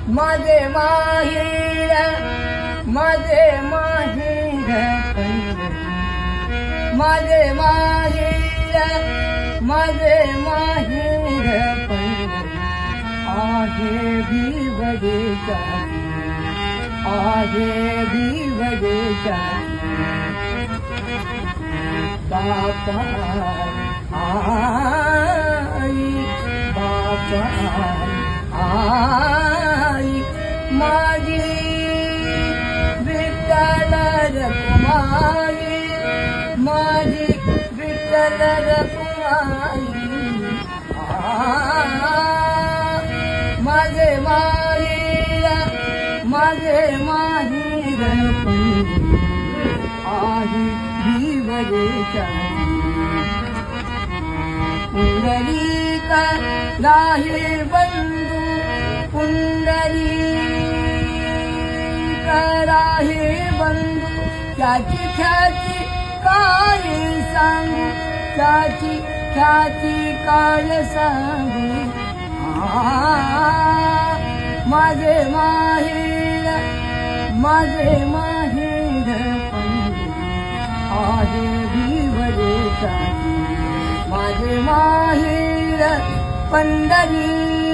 माझे माहेर माझे माहेर माझे माहेर माझे माहेर आहे भिवडेच्या आहे भिवडेच्या बापा आई बापा आई माझी विठ्ठल रखुमाई माझी विठ्ठल रखुमाई माझे माहेर माझे माहेर आहे भिवडेच्या पुंडलिक राहे बंधू पुंडलिक राहे बंधू त्याची ख्याती काय सांगू त्याची ख्याती काय सांगू माझे माहेर माझे माहेर आहे भिवडेच्या माझे माहेर पंढरी